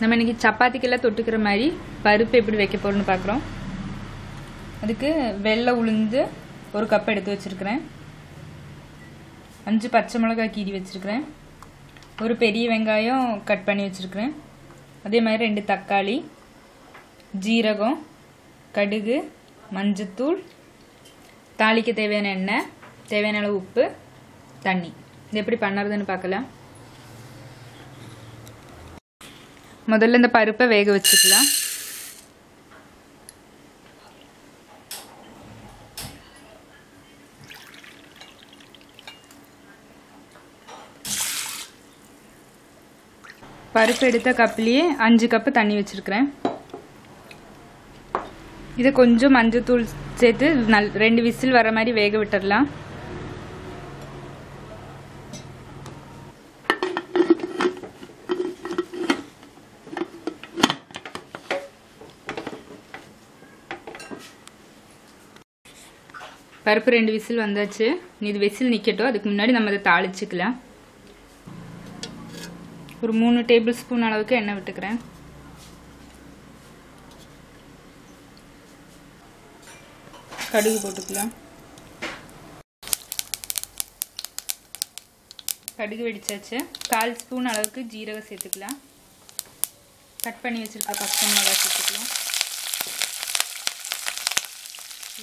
நம்ம இன்னைக்கு சப்பாத்திக்கெல்லாம் தொட்டுக்கிற மாதிரி பருப்பு எப்படி வைக்க போறோம்னு பார்க்குறோம். அதுக்கு வெள்ளை உளுந்து 1 கப் எடுத்து வச்சிருக்கிறேன். 5 பச்சை மிளகாய் கீறி வச்சிருக்கிறேன். ஒரு பெரிய வெங்காயம் கட் பண்ணி வச்சிருக்கிறேன். அதே மாதிரி 2 தக்காளி, ஜீரகம், கடுகு, மஞ்சத்தூள், தாளிக்க தேவையான எண்ணெய், தேவையான அளவு உப்பு, தண்ணி. இது எப்படி பண்ணுறதுன்னு பார்க்கலாம். முதல்ல இந்த பருப்பை வேக வச்சுக்கலாம். பருப்பு எடுத்த கப்லேயே 5 கப்பு தண்ணி வச்சிருக்கிறேன். இதை கொஞ்சம் மஞ்சத்தூள் சேர்த்து 2 விசில் வர மாதிரி வேக விட்டுடலாம். பருப்பு 2 விசில் வந்தாச்சு. இது விசில் நிற்கட்டும். அதுக்கு முன்னாடி நம்ம அதை தாளிச்சுக்கலாம். ஒரு 3 டேபிள் ஸ்பூன் அளவுக்கு எண்ணெய் விட்டுக்கிறேன். கடுகு போட்டுக்கலாம். கடுகு வெடிச்சாச்சு. 1/4 ஸ்பூன் அளவுக்கு ஜீரகம் சேர்த்துக்கலாம். கட் பண்ணி வச்சிருக்க பச்சை மிளகாய் சேர்த்துக்கலாம்.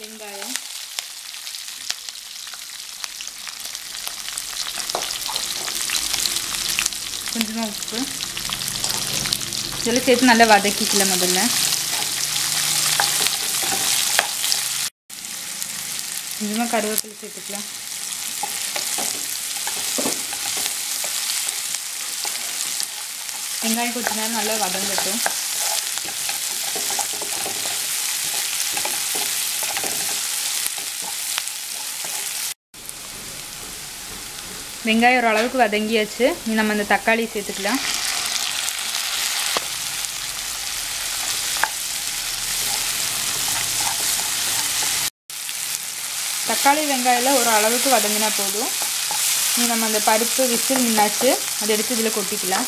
வெங்காயம், கொஞ்சமாக உப்பு இதெல்லாம் சேர்த்து நல்லா வதக்கிக்கலாம். முதல்ல கொஞ்சமாக கருவேப்பிலை சேர்த்துக்கலாம். வெங்காயம் கொஞ்ச நேரம் நல்லா வதங்கட்டும். வெங்காயம் ஓரளவுக்கு வதங்கியாச்சு. நம்ம அந்த தக்காளி சேர்த்துக்கலாம். தக்காளி வெங்காயம் ஒரு அளவுக்கு வதங்கினா போதும். நம்ம அந்த பருப்பு விசில் நின்னாச்சு. அதை எடுத்து இதில் கொட்டிக்கலாம்.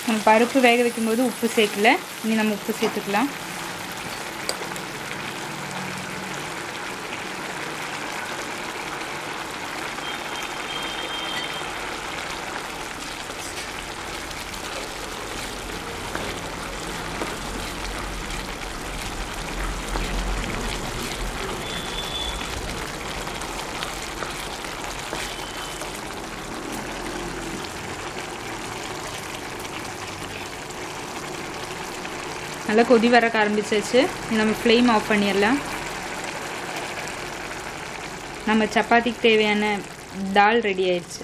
நம்ம பருப்பு வேக வைக்கும்போது உப்பு சேர்க்கல. இனி நம்ம உப்பு சேர்த்துக்கலாம். நல்லா கொதி வர ஆரம்பிச்சாச்சு. நம்ம ஃப்ளேம் ஆஃப் பண்ணிடலாம். நம்ம சப்பாத்திக்கு தேவையான தால் ரெடி ஆயிடுச்சு.